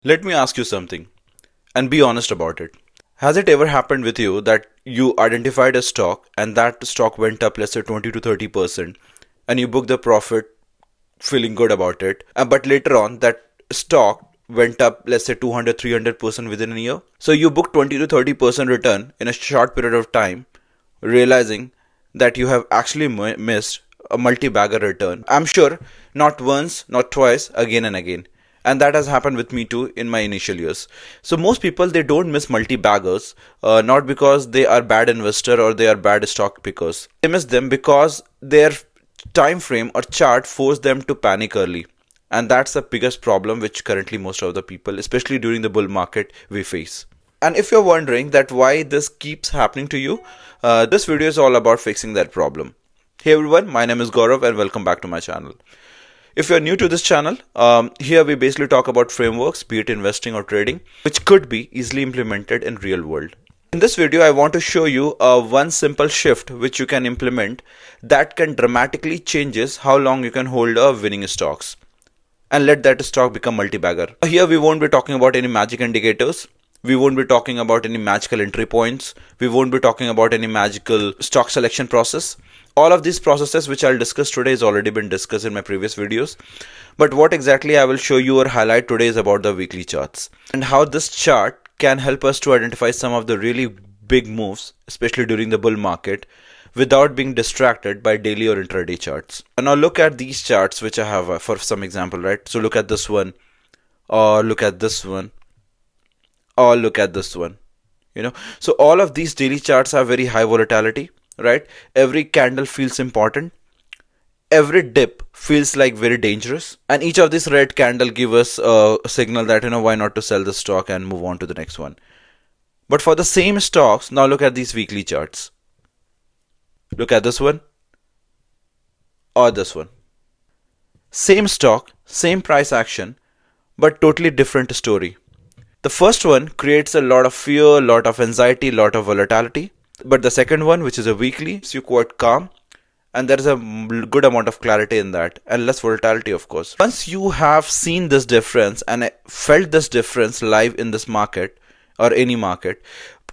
Let me ask you something and be honest about it. Has it ever happened with you that you identified a stock and that stock went up, let's say 20 to 30%, and you booked the profit feeling good about it, but later on that stock went up, let's say 200, 300% within a year? So you booked 20 to 30% return in a short period of time, realizing that you have actually missed a multi-bagger return. I'm sure not once, not twice, again and again. And that has happened with me too in my initial years. So most people, they don't miss multi-baggers, not because they are bad investor or they are bad stock pickers. They miss them because their time frame or chart force them to panic early. And that's the biggest problem which currently most of the people, especially during the bull market, we face. And if you're wondering that why this keeps happening to you, this video is all about fixing that problem. Hey everyone, my name is Gaurav and welcome back to my channel. If you're new to this channel, here we basically talk about frameworks, be it investing or trading, which could be easily implemented in real world. In this video, I want to show you one simple shift which you can implement that can dramatically changes how long you can hold a winning stocks and let that stock become multi-bagger. Here we won't be talking about any magic indicators. We won't be talking about any magical entry points. We won't be talking about any magical stock selection process. All of these processes which I'll discuss today has already been discussed in my previous videos. But what exactly I will show you or highlight today is about the weekly charts and how this chart can help us to identify some of the really big moves, especially during the bull market, without being distracted by daily or intraday charts. And now look at these charts which I have for some example, right? So look at this one, or look at this one, or look at this one. So all of these daily charts have very high volatility, right? Every candle feels important. Every dip feels like very dangerous, and each of these red candle give us a signal that why not to sell the stock and move on to the next one. But for the same stocks, now look at these weekly charts. Look at this one or this one. Same stock, same price action, but totally different story. The first one creates a lot of fear, a lot of anxiety, a lot of volatility. But the second one, which is a weekly, is you quite calm, and there is a good amount of clarity in that, and less volatility, of course. Once you have seen this difference and felt this difference live in this market or any market,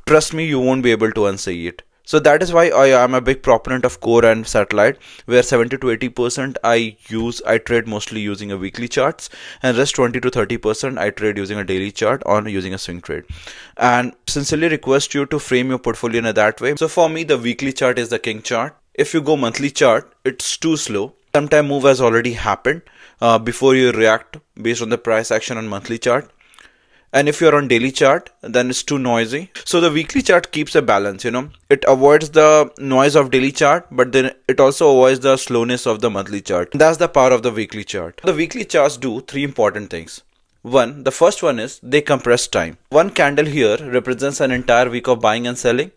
trust me, you won't be able to unsee it. So that is why I am a big proponent of core and satellite, where 70 to 80% I trade mostly using a weekly charts, and rest 20 to 30% I trade using a daily chart or using a swing trade. And sincerely request you to frame your portfolio in that way. So for me, the weekly chart is the king chart. If you go monthly chart, it's too slow. Sometime move has already happened before you react based on the price action on monthly chart. And if you're on daily chart, then it's too noisy. So the weekly chart keeps a balance. It avoids the noise of daily chart, but then it also avoids the slowness of the monthly chart. That's the power of the weekly chart. The weekly charts do three important things. The first one is they compress time. One candle here represents an entire week of buying and selling,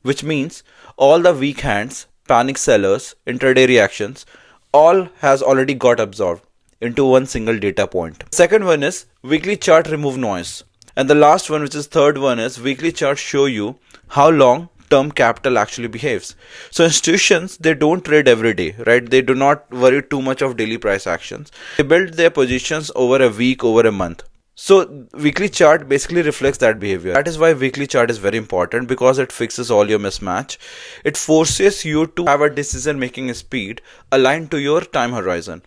which means all the weak hands, panic sellers, intraday reactions, all has already got absorbed into one single data point. Second one is weekly chart remove noise. And the last one, which is third one, is weekly charts show you how long term capital actually behaves. So institutions, they don't trade every day, right? They do not worry too much of daily price actions. They build their positions over a week, over a month. So weekly chart basically reflects that behavior. That is why weekly chart is very important, because it fixes all your mismatch. It forces you to have a decision making speed aligned to your time horizon.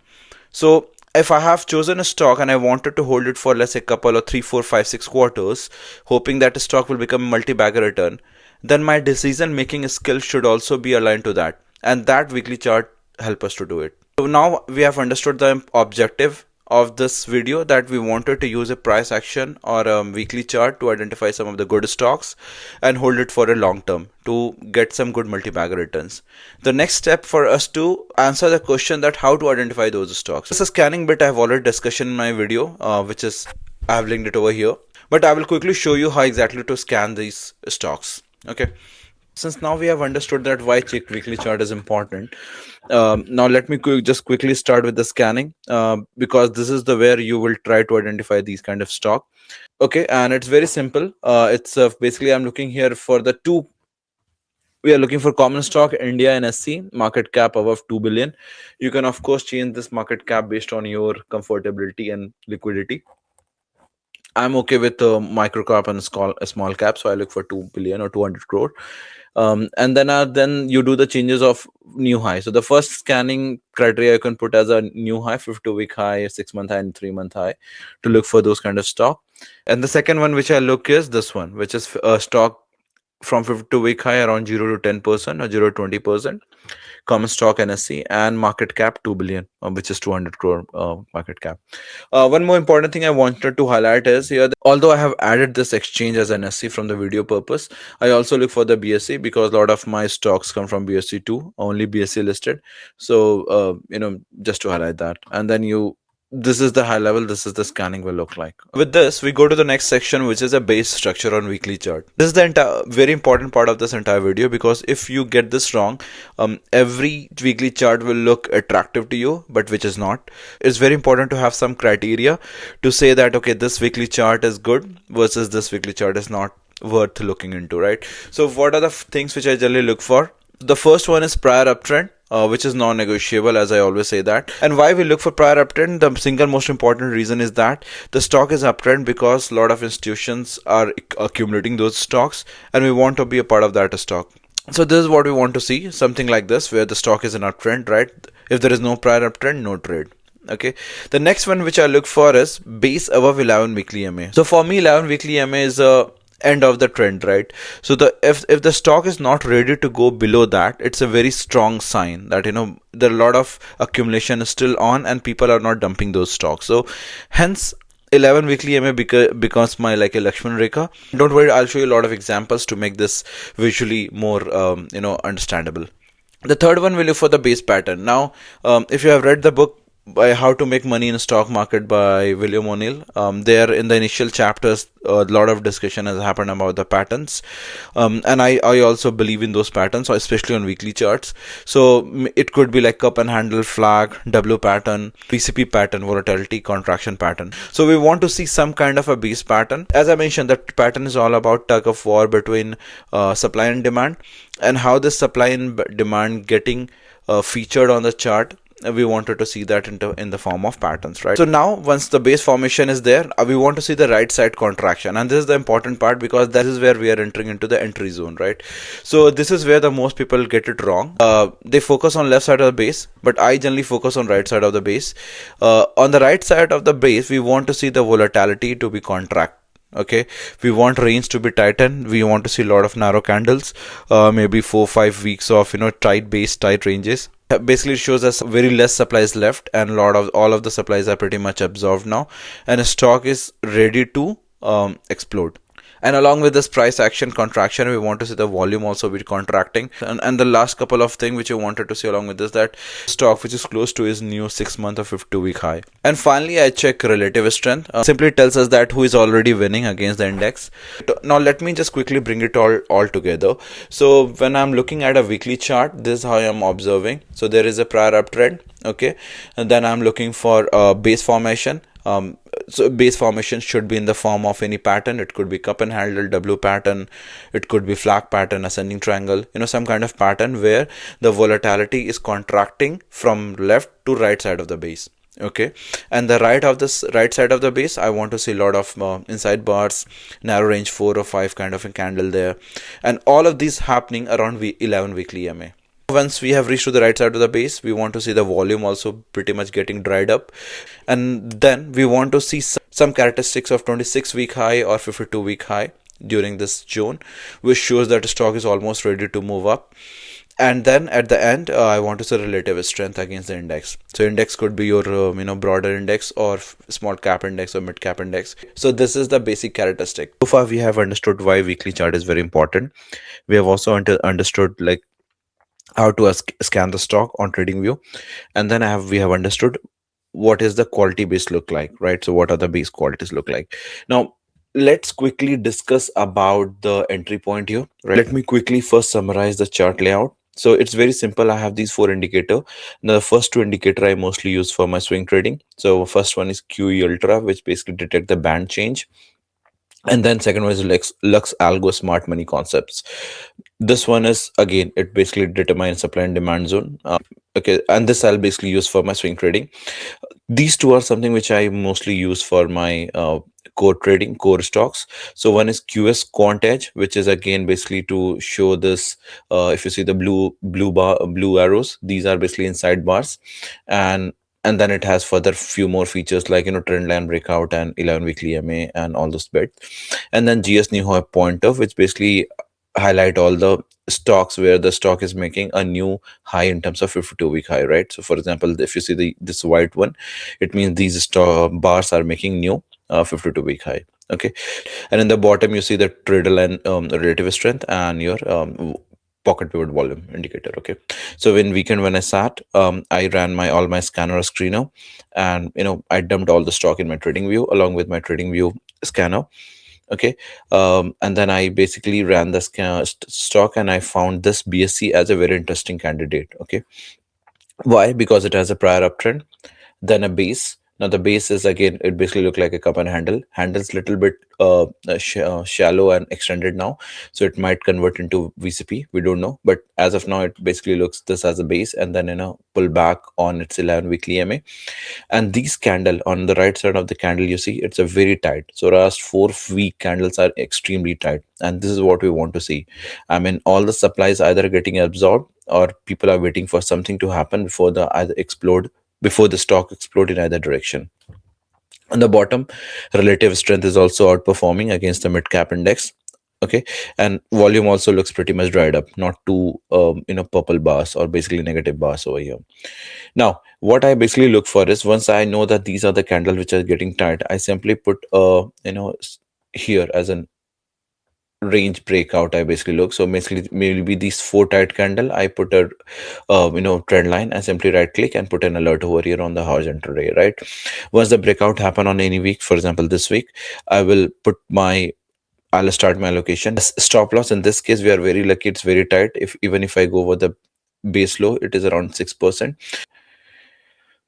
So if I have chosen a stock and I wanted to hold it for, let's say, a couple or 3, 4, 5, 6 quarters, hoping that the stock will become a multi-bagger return, then my decision making skill should also be aligned to that. And that weekly chart help us to do it. So now we have understood the objective of this video, that we wanted to use a price action or a weekly chart to identify some of the good stocks and hold it for a long term to get some good multi-bagger returns. The next step for us to answer the question that how to identify those stocks. This is scanning bit I have already discussed in my video, which is I have linked it over here, but I will quickly show you how exactly to scan these stocks. Okay. Since now we have understood that why check weekly chart is important, now let me just quickly start with the scanning, because this is the where you will try to identify these kind of stock. Okay, and it's very simple. It's basically I'm looking here for the two. We are looking for common stock, India and SC, market cap above 2 billion. You can of course change this market cap based on your comfortability and liquidity. I'm okay with micro cap and small cap, so I look for 2 billion or 200 crore. And then you do the changes of new high. So the first scanning criteria you can put as a new high, 52-week high, 6-month high, and 3-month high, to look for those kind of stock. And the second one which I look is this one, which is a stock from 52-week high around 0 to 10% or 0 to 20%, common stock NSE, and market cap 2 billion, which is 200 crore market cap. One more important thing I wanted to highlight is here that although I have added this exchange as NSE from the video purpose, I also look for the BSE because a lot of my stocks come from BSE too, only BSE listed. So, just to highlight that. And then this is the high level, this is the scanning will look like. With this, we go to the next section, which is a base structure on weekly chart. This is the entire very important part of this entire video, because if you get this wrong, every weekly chart will look attractive to you, but which is not. It's very important to have some criteria to say that, okay, this weekly chart is good versus this weekly chart is not worth looking into, right? So what are the things which I generally look for? The first one is prior uptrend, which is non-negotiable, as I always say that. And why we look for prior uptrend? The single most important reason is that the stock is uptrend because a lot of institutions are accumulating those stocks, and we want to be a part of that stock. So this is what we want to see, something like this, where the stock is an uptrend, right? If there is no prior uptrend, no trade. Okay. The next one which I look for is base above 11 weekly MA. So for me, 11 weekly MA is a end of the trend, right? So if the stock is not ready to go below that, it's a very strong sign that there are a lot of accumulation is still on and people are not dumping those stocks. So hence 11 weekly MA becomes my like a Lakshman Rekha. Don't worry, I'll show you a lot of examples to make this visually more understandable. The third one we look for the base pattern. Now, if you have read the book by How to Make Money in a Stock Market by William O'Neill, there in the initial chapters, a lot of discussion has happened about the patterns, and I also believe in those patterns, especially on weekly charts. So it could be like cup and handle, flag, W pattern, PCP pattern, volatility, contraction pattern. So we want to see some kind of a base pattern. As I mentioned, that pattern is all about tug of war between supply and demand, and how this supply and demand getting featured on the chart. We wanted to see that in the form of patterns, right? So now once the base formation is there, we want to see the right side contraction, and this is the important part because that is where we are entering into the entry zone, right? So this is where the most people get it wrong. They focus on left side of the base, but I generally focus on right side of the base. On the right side of the base, we want to see the volatility to be contract. Okay, we want range to be tightened. We want to see a lot of narrow candles, maybe 4-5 weeks of tight base, tight ranges. Basically, it shows us very less supplies left, and all of the supplies are pretty much absorbed now, and a stock is ready to explode. And along with this price action contraction, we want to see the volume also be contracting. And the last couple of things which I wanted to see along with this, that stock which is close to his new 6-month or 52-week high. And finally, I check relative strength. Simply tells us that who is already winning against the index. Now let me just quickly bring it all together. So when I'm looking at a weekly chart, this is how I'm observing. So there is a prior uptrend. Okay, and then I'm looking for base formation. So base formation should be in the form of any pattern. It could be cup and handle, W pattern, it could be flag pattern, ascending triangle, some kind of pattern where the volatility is contracting from left to right side of the base. Okay, and the right side of the base, I want to see a lot of inside bars, narrow range 4 or 5 kind of a candle there, and all of these happening around 11 weekly MA. Once we have reached to the right side of the base, we want to see the volume also pretty much getting dried up, and then we want to see some characteristics of 26-week high or 52-week high during this zone, which shows that the stock is almost ready to move up. And then at the end, I want to see relative strength against the index. So index could be your broader index or small cap index or mid cap index. So this is the basic characteristic. So far we have understood why weekly chart is very important. We have also understood like how to scan the stock on TradingView, and then we have understood what is the quality base look like, right? So what are the base qualities look like? Now let's quickly discuss about the entry point here, right? Let me quickly first summarize the chart layout. So it's very simple. I have these 4 indicators. The first 2 indicators I mostly use for my swing trading. So first one is QE Ultra, which basically detect the band change. And then second one is Lux Algo Smart Money Concepts. This one is, again, it basically determines supply and demand zone. Okay, and this I'll basically use for my swing trading. These two are something which I mostly use for my core trading, core stocks. So one is QS Quant Edge, which is again basically to show this. If you see the blue arrows, these are basically inside bars, and then it has further few more features like trend line breakout and 11 weekly MA and all those bits. And then GS New High Pointer, which basically highlight all the stocks where the stock is making a new high in terms of 52-week high, right? So for example, if you see this white one, it means these bars are making new 52-week high. Okay, and in the bottom you see the trader line, relative strength, and your pocket pivot volume indicator. Okay, so when I sat, I ran my all my scanner screener, and I dumped all the stock in my trading view along with my trading view scanner. Okay, and then I basically ran the stock, and I found this BSC as a very interesting candidate. Okay, why? Because it has a prior uptrend, then a base. Now the base is again, it basically look like a cup and handle. Handle's little bit shallow and extended now, so it might convert into VCP. We don't know, but as of now, it basically looks this as a base, and then pull back on its 11 weekly MA. And these candle on the right side of the candle, you see it's a very tight. So last 4 week candles are extremely tight, and this is what we want to see. I mean, all the supplies either getting absorbed, or people are waiting for something to happen before the either explode before the stock explode in either direction. On the bottom, relative strength is also outperforming against the mid cap index. Okay, and volume also looks pretty much dried up, not two purple bars or basically negative bars over here. Now what I basically look for is, once I know that these are the candles which are getting tight, I simply put here as an range breakout. I basically look, so basically maybe these four tight candle, I put a trend line, and simply right click and put an alert over here on the horizontal ray, right? Once the breakout happen on any week, for example this week, I'll start my allocation. Stop loss in this case, we are very lucky, it's very tight. Even if I go over the base low, it is around 6%.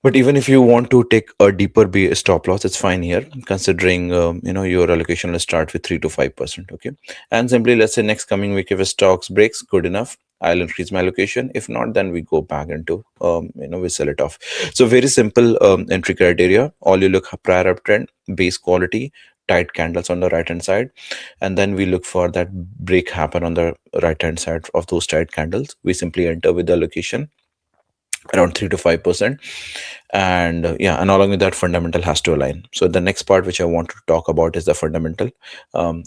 But even if you want to take a deeper stop loss, it's fine here, considering your allocation will start with 3 to 5%. Okay, and simply let's say next coming week, if a stocks breaks, good enough, I'll increase my allocation. If not, then we go back into we sell it off. So very simple entry criteria. All you look prior uptrend, base quality, tight candles on the right hand side, and then we look for that break happen on the right hand side of those tight candles. We simply enter with the allocation around 3 to 5%, and yeah, and along with that, fundamental has to align. So the next part which I want to talk about is the fundamental.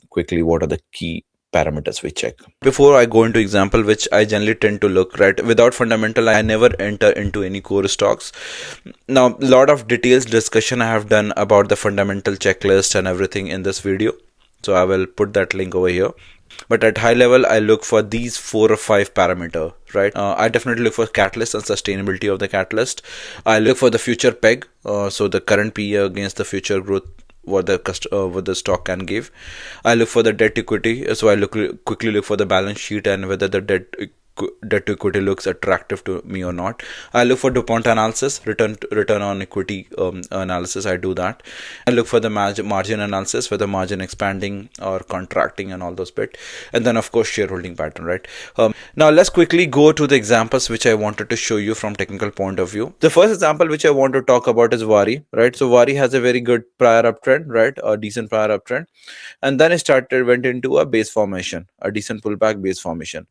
Quickly, what are the key parameters we check before I go into example, which I generally tend to look, right? Without fundamental, I never enter into any core stocks. Now a lot of details discussion I have done about the fundamental checklist and everything in this video, so I will put that link over here. But at high level, I look for these 4 or 5 parameter, right? I definitely look for catalyst and sustainability of the catalyst. I look for the future peg, so the current PE against the future growth, what the stock can give. I look for the debt equity, so I quickly look for the balance sheet and whether the debt to equity looks attractive to me or not. I look for DuPont analysis, return on equity analysis. I do that. I look for the margin analysis, whether margin expanding or contracting and all those bit. And then of course shareholding pattern, right? Now let's quickly go to the examples which I wanted to show you from technical point of view. The first example which I want to talk about is Wari, right? So Wari has a very good prior uptrend, right? A decent prior uptrend, and then it went into a base formation, a decent pullback base formation.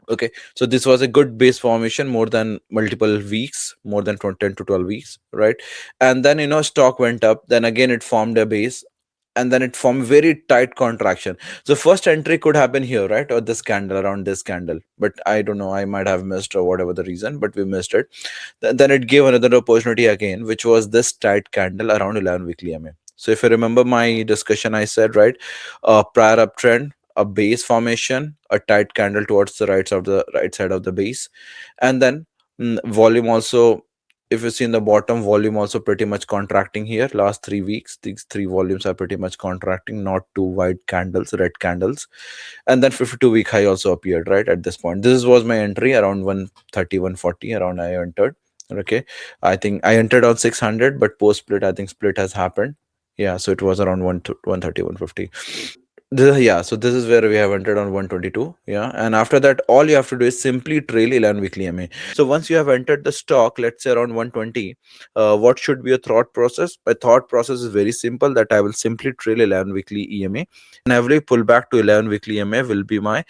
Okay, so this was a good base formation, more than multiple weeks, more than 10 to 12 weeks, right? And then stock went up, then again it formed a base, and then it formed very tight contraction. So first entry could happen here, right? Or this candle, around this candle, but I don't know, I might have missed or whatever the reason, but we missed it. Then it gave another opportunity again, which was this tight candle around 11 weekly MA. So if you remember my discussion, I said, right, prior uptrend, a base formation, a tight candle towards the right side of the base, and then volume also. If you see in the bottom, volume also pretty much contracting here. Last 3 weeks, these 3 volumes are pretty much contracting, not two white candles, red candles. And then 52-week high also appeared right at this point. This was my entry around 130, 140, around I entered. Okay, I think I entered on 600, but post split, I think split has happened. Yeah, so it was around 130, 150. Yeah, so this is where we have entered on 122. Yeah, and after that, all you have to do is simply trail 11 weekly EMA. So once you have entered the stock, let's say around 120, what should be your thought process? My thought process is very simple, that I will simply trail 11 weekly EMA, and every pullback to 11 weekly EMA will be my,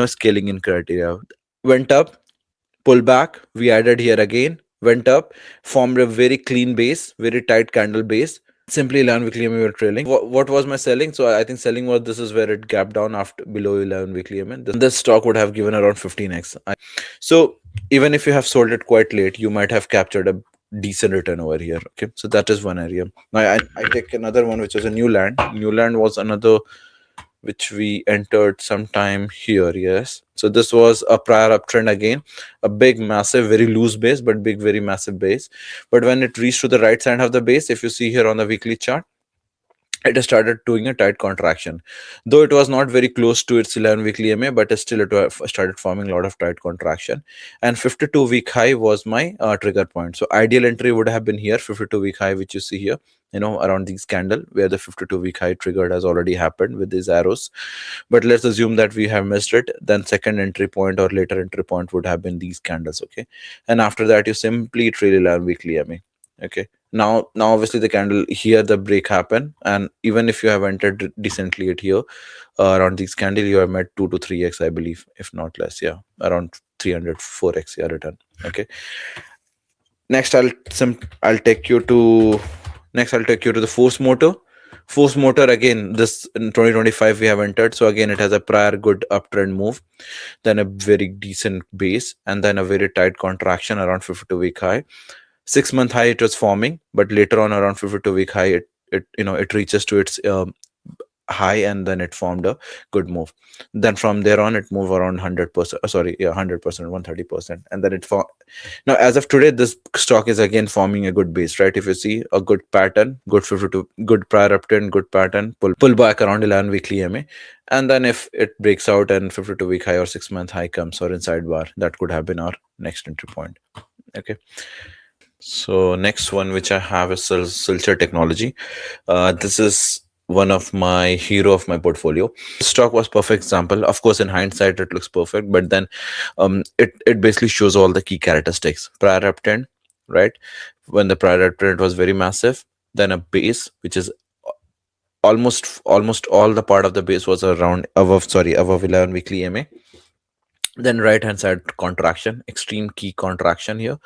scaling in criteria. Went up, pull back, we added here again, went up, formed a very clean base, very tight candle base. Simply 11 weekly EMA we were trailing. What was my selling? So I think selling was, this is where it gapped down after below 11 weekly EMA. This stock would have given around 15x. So even if you have sold it quite late, you might have captured a decent return over here. Okay, so that is one area. Now I take another one, which is a new land. New land was another which we entered sometime here. Yes, so this was a prior uptrend again, a big massive very loose base, but big very massive base. But when it reached to the right side of the base, if you see here on the weekly chart, it started doing a tight contraction, though it was not very close to its 11 weekly EMA, but still it started forming a lot of tight contraction. And 52-week high was my trigger point. So ideal entry would have been here, 52-week high, which you see here, around this candle where the 52-week high triggered has already happened with these arrows. But let's assume that we have missed it, then second entry point or later entry point would have been these candles. Okay, and after that you simply trail 11 weekly EMA. Okay, now obviously the candle here, the break happened, and even if you have entered decently at here, around this candle, you have met 2 to 3x, I believe, if not less. Yeah, around 304x your return. Okay, next I'll take you to the force motor. Force motor, again, this in 2025 we have entered, so again it has a prior good uptrend move, then a very decent base, and then a very tight contraction around 52-week high. 6-month high it was forming, but later on around 52-week high, it reaches to its high, and then it formed a good move. Then from there on it moved around 100%, 100%, 130%, and then now as of today this stock is again forming a good base, right? If you see a good pattern, good 52, good prior uptrend, good pattern, pull back around 11 weekly EMA, and then if it breaks out and 52-week high or 6-month high comes or inside bar, that could have been our next entry point. Okay, so next one which I have is Silcher Technology. This is one of my hero of my portfolio. This stock was perfect example. Of course, in hindsight, it looks perfect, but then it basically shows all the key characteristics. Prior uptrend, right? When the prior uptrend was very massive, then a base which is almost all the part of the base was around above 11 weekly EMA. Then right hand side contraction, extreme key contraction here,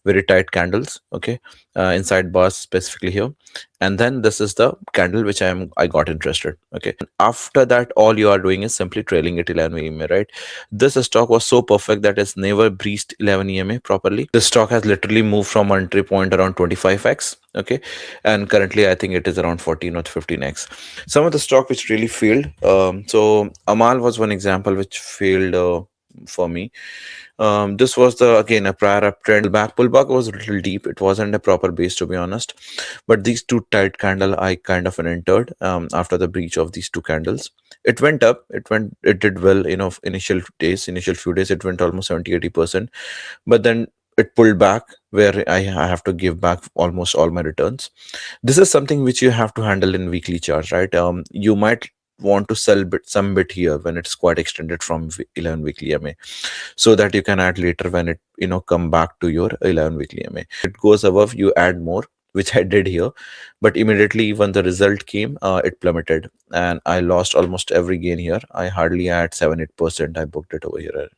very tight candles. Okay, inside bars specifically here, and then this is the candle which I got interested. Okay, and after that all you are doing is simply trailing it 11 EMA, right? This stock was so perfect that it's never breached 11 EMA properly. The stock has literally moved from entry point around 25x. Okay, and currently I think it is around 14 or 15x. Some of the stock which really failed, so Amal was one example which failed for me. This was again a prior uptrend. Pullback was a little deep. It wasn't a proper base, to be honest, but these two tight candle I kind of entered after the breach of these two candles. It went up, it did well. Initial few days it went almost 70-80%, but then it pulled back, where I have to give back almost all my returns. This is something which you have to handle in weekly charts, right? You might want to sell some bit here when it's quite extended from 11 weekly EMA, so that you can add later when it come back to your 11 weekly EMA. It goes above, you add more, which I did here, but immediately when the result came, it plummeted, and I lost almost every gain here. I hardly had 7-8%. I booked it over here.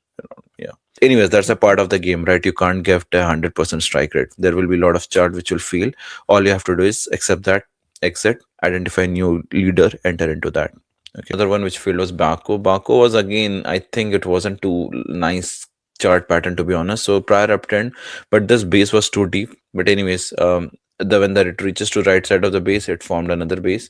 Yeah. Anyways, that's a part of the game, right? You can't get a 100% strike rate. There will be a lot of chart which will fail. All you have to do is accept that, exit, identify new leader, enter into that. Okay. Another one which failed was Banco. Banco was, again, I think it wasn't too nice chart pattern, to be honest. So prior uptrend, but this base was too deep. But anyways, when that it reaches to right side of the base, it formed another base.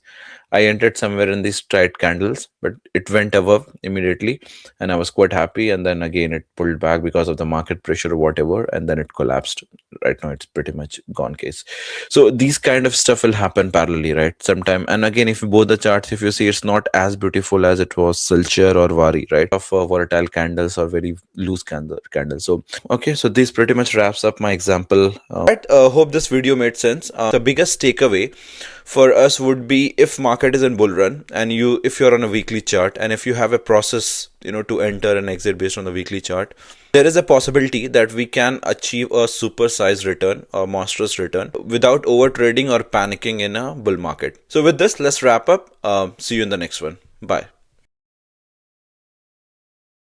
I entered somewhere in these tight candles, but it went above immediately, and I was quite happy. And then again, it pulled back because of the market pressure or whatever, and then it collapsed. Right now, it's pretty much gone case. So these kind of stuff will happen parallelly, right? Sometime. And again, if you both the charts, if you see, it's not as beautiful as it was Silcher or Vari, right? Of volatile candles or very loose candles. So okay, so this pretty much wraps up my example. Right. Hope this video made sense. The biggest takeaway for us would be, if market is in bull run and if you're on a weekly chart and if you have a process, to enter and exit based on the weekly chart, there is a possibility that we can achieve a supersized return or monstrous return without over trading or panicking in a bull market. So with this, let's wrap up. See you in the next one. Bye.